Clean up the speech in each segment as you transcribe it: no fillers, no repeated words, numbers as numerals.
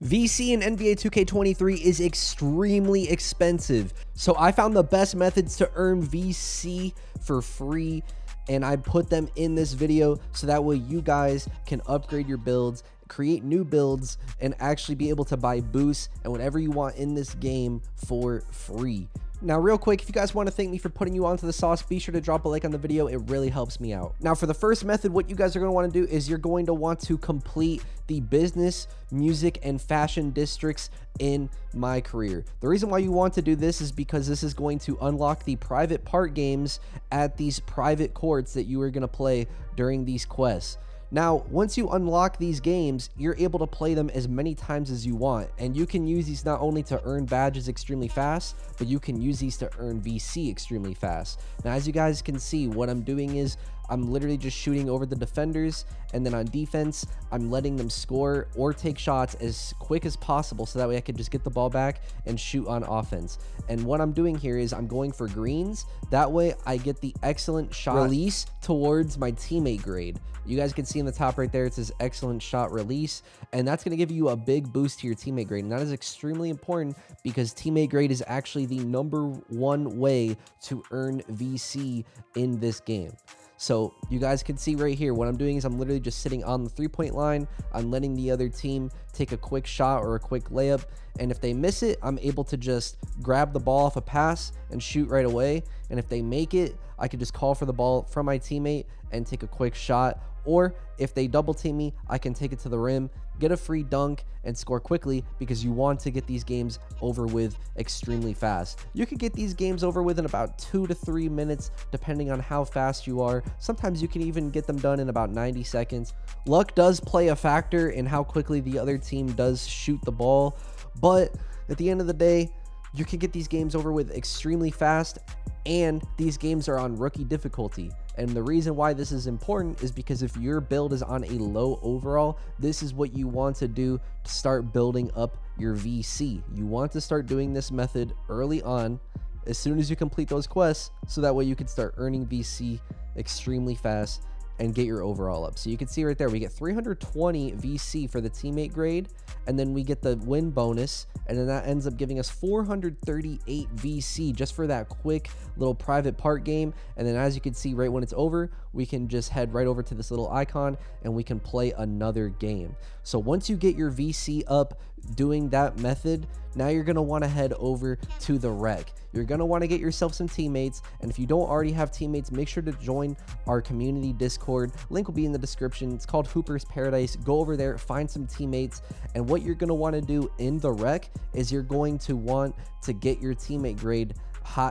VC in NBA 2K23 is extremely expensive, so I found the best methods to earn VC for free, and I put them in this video so that way you guys can upgrade your builds, create new builds, and actually be able to buy boosts and whatever you want in this game for free. Now, real quick, if you guys want to thank me for putting you onto the sauce, be sure to drop a like on the video. It really helps me out. Now, for the first method, what you guys are going to want to do is you're going to want to complete the business, music, and fashion districts in My Career. The reason why you want to do this is because this is going to unlock the private part games at these private courts that you are going to play during these quests. Now, once you unlock these games, you're able to play them as many times as you want, and you can use these not only to earn badges extremely fast, but you can use these to earn VC extremely fast. Now, as you guys can see, what I'm doing is I'm literally just shooting over the defenders, and then on defense, I'm letting them score or take shots as quick as possible so that way I can just get the ball back and shoot on offense. And what I'm doing here is I'm going for greens. That way I get the excellent shot release towards my teammate grade. You guys can see in the top right there, it says excellent shot release, and that's going to give you a big boost to your teammate grade. And that is extremely important because teammate grade is actually the #1 way to earn VC in this game. So you guys can see right here, what I'm doing is I'm literally just sitting on the 3-point line. I'm letting the other team take a quick shot or a quick layup. And if they miss it, I'm able to just grab the ball off a pass and shoot right away. And if they make it, I can just call for the ball from my teammate and take a quick shot. Or if they double team me, I can take it to the rim, get a free dunk, and score quickly because you want to get these games over with extremely fast. You can get these games over with in about 2 to 3 minutes, depending on how fast you are. Sometimes you can even get them done in about 90 seconds. Luck does play a factor in how quickly the other team does shoot the ball, but at the end of the day, you can get these games over with extremely fast, and these games are on rookie difficulty. And the reason why this is important is because if your build is on a low overall, this is what you want to do to start building up your VC. You want to start doing this method early on, as soon as you complete those quests, so that way you can start earning VC extremely fast and get your overall up. So you can see right there, we get 320 VC for the teammate grade, and then we get the win bonus, and then that ends up giving us 438 VC just for that quick little private part game. And then as you can see, right when it's over, we can just head right over to this little icon and we can play another game. So once you get your VC up doing that method, now you're going to want to head over to the rec. You're going to want to get yourself some teammates, and if you don't already have teammates, make sure to join our community Discord. Link will be in the description. It's called Hooper's Paradise. Go over there, find some teammates, and what you're going to want to do in the rec is you're going to want to get your teammate grade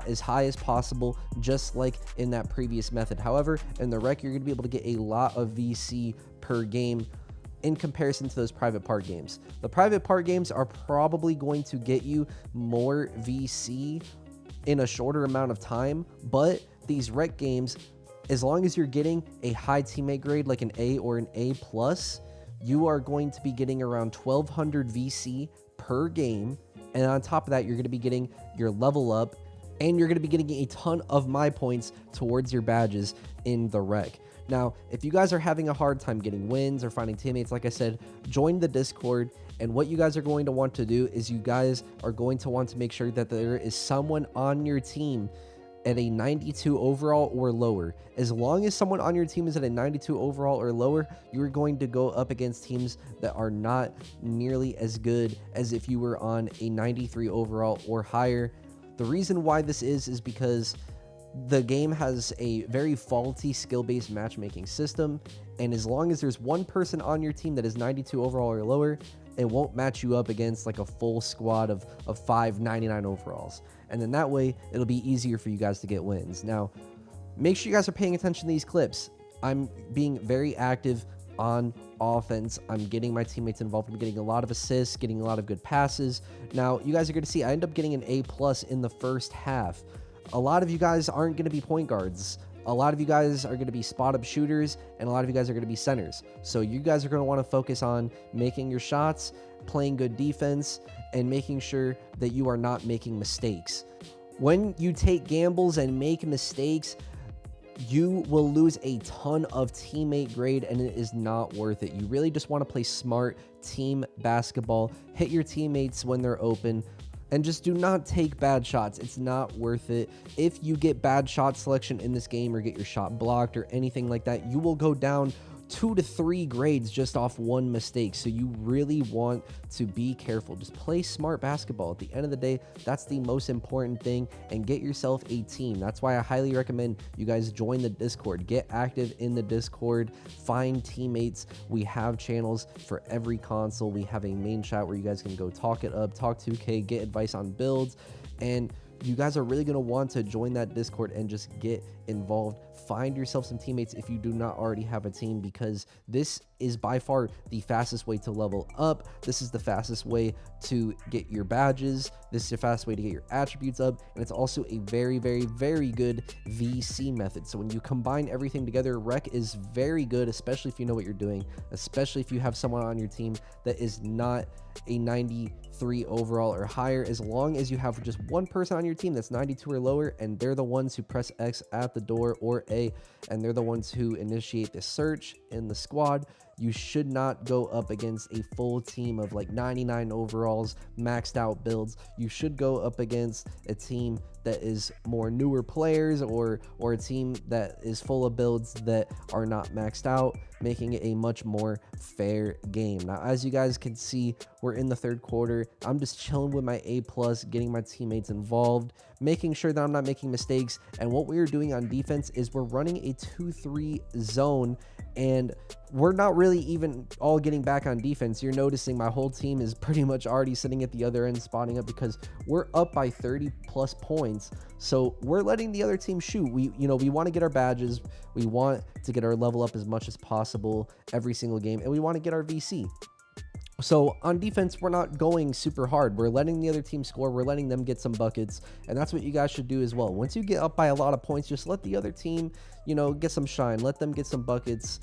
as high as possible, just like in that previous method. However, in the rec, you're going to be able to get a lot of VC per game in comparison to those private part games. The private part games are probably going to get you more VC in a shorter amount of time, but these rec games, as long as you're getting a high teammate grade like an A or an A+, you are going to be getting around 1200 VC per game. And on top of that, you're going to be getting your level up, and you're going to be getting a ton of my points towards your badges in the rec. Now, if you guys are having a hard time getting wins or finding teammates, like I said, join the Discord. And what you guys are going to want to do is you guys are going to want to make sure that there is someone on your team at a 92 overall or lower. As long as someone on your team is at a 92 overall or lower, you're going to go up against teams that are not nearly as good as if you were on a 93 overall or higher. The reason why this is because the game has a very faulty skill-based matchmaking system, and as long as there's one person on your team that is 92 overall or lower, it won't match you up against like a full squad of 599 overalls. And then that way, it'll be easier for you guys to get wins. Now, make sure you guys are paying attention to these clips. I'm being very active on offense. I'm getting my teammates involved. I'm getting a lot of assists, getting a lot of good passes. Now, you guys are going to see I end up getting an A+ in the first half. A lot of you guys aren't going to be point guards. A lot of you guys are going to be spot-up shooters, and a lot of you guys are going to be centers. So you guys are going to want to focus on making your shots, playing good defense, and making sure that you are not making mistakes. When you take gambles and make mistakes, you will lose a ton of teammate grade, and it is not worth it. You really just want to play smart team basketball, hit your teammates when they're open, and just do not take bad shots. It's not worth it. If you get bad shot selection in this game or get your shot blocked or anything like that, you will go down 2 to 3 grades just off one mistake. So you really want to be careful. Just play smart basketball. At the end of the day, that's the most important thing, and get yourself a team. That's why I highly recommend you guys join the Discord. Get active in the Discord, find teammates. We have channels for every console. We have a main chat where you guys can go talk it up, talk 2K, get advice on builds, and you guys are really going to want to join that Discord and just get involved. Find yourself some teammates if you do not already have a team, because this is by far the fastest way to level up. This is the fastest way to get your badges. This is the fastest way to get your attributes up. And it's also a very, very, very good VC method. So when you combine everything together, Rec is very good, especially if you know what you're doing, especially if you have someone on your team that is not a 93 overall or higher. As long as you have just one person on your team that's 92 or lower, and they're the ones who press X at the door or A, and they're the ones who initiate the search in the squad, you should not go up against a full team of like 99 overalls, maxed out builds. You should go up against a team that is more newer players, or a team that is full of builds that are not maxed out, making it a much more fair game. Now, as you guys can see, we're in the third quarter. I'm just chilling with my A+, getting my teammates involved, making sure that I'm not making mistakes. And what we're doing on defense is we're running a 2-3 zone, and we're not really even all getting back on defense. You're noticing my whole team is pretty much already sitting at the other end, spotting up, because we're up by 30+ points. So we're letting the other team shoot. We want to get our badges. We want to get our level up as much as possible every single game, and we want to get our VC. So on defense, we're not going super hard. We're letting the other team score. We're letting them get some buckets, and that's what you guys should do as well. Once you get up by a lot of points, just let the other team, get some shine. Let them get some buckets.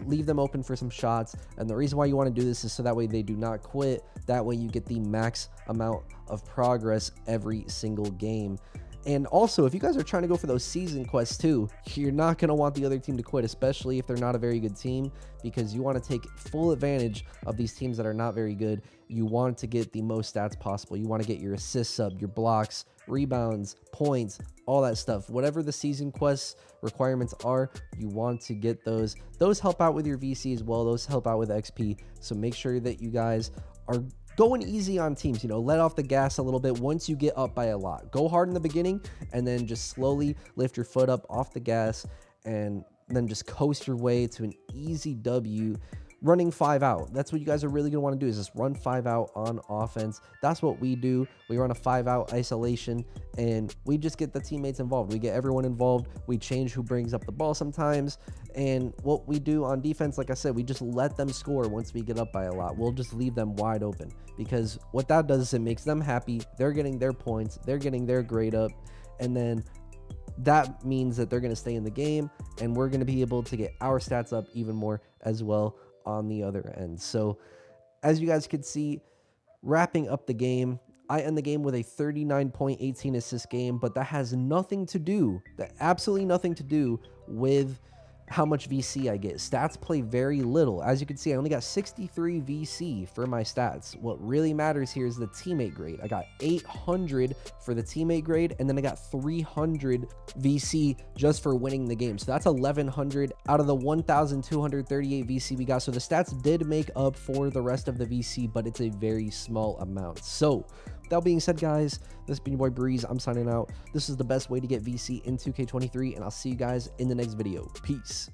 Leave them open for some shots. And the reason why you want to do this is so that way they do not quit. That way you get the max amount of progress every single game. And also, if you guys are trying to go for those season quests too, you're not going to want the other team to quit, especially if they're not a very good team, because you want to take full advantage of these teams that are not very good. You want to get the most stats possible. You want to get your assists up, your blocks, rebounds, points, all that stuff. Whatever the season quest requirements are, you want to get those. Those help out with your VC as well. Those help out with XP. So make sure that you guys are going easy on teams. Let off the gas a little bit once you get up by a lot. Go hard in the beginning, and then just slowly lift your foot up off the gas, and then just coast your way to an easy W running 5 out. That's what you guys are really going to want to do, is just run 5 out on offense. That's what we do. We run a 5 out isolation, and we just get the teammates involved. We get everyone involved. We change who brings up the ball sometimes. And what we do on defense, like I said, we just let them score once we get up by a lot. We'll just leave them wide open, because what that does is it makes them happy. They're getting their points. They're getting their grade up. And then that means that they're going to stay in the game, and we're going to be able to get our stats up even more as well on the other end. So as you guys can see, wrapping up the game, I end the game with a 39.18 assist game, but that has nothing to do, absolutely nothing to do with how much VC I get. Stats play very little. As you can see, I only got 63 VC for my stats. What really matters here is the teammate grade. I got 800 for the teammate grade, and then I got 300 VC just for winning the game. So that's 1100 out of the 1238 VC we got. So the stats did make up for the rest of the VC, but it's a very small amount. So that being said, guys, this has been your boy Breeze. I'm signing out. This is the best way to get VC in 2K23, and I'll see you guys in the next video. Peace.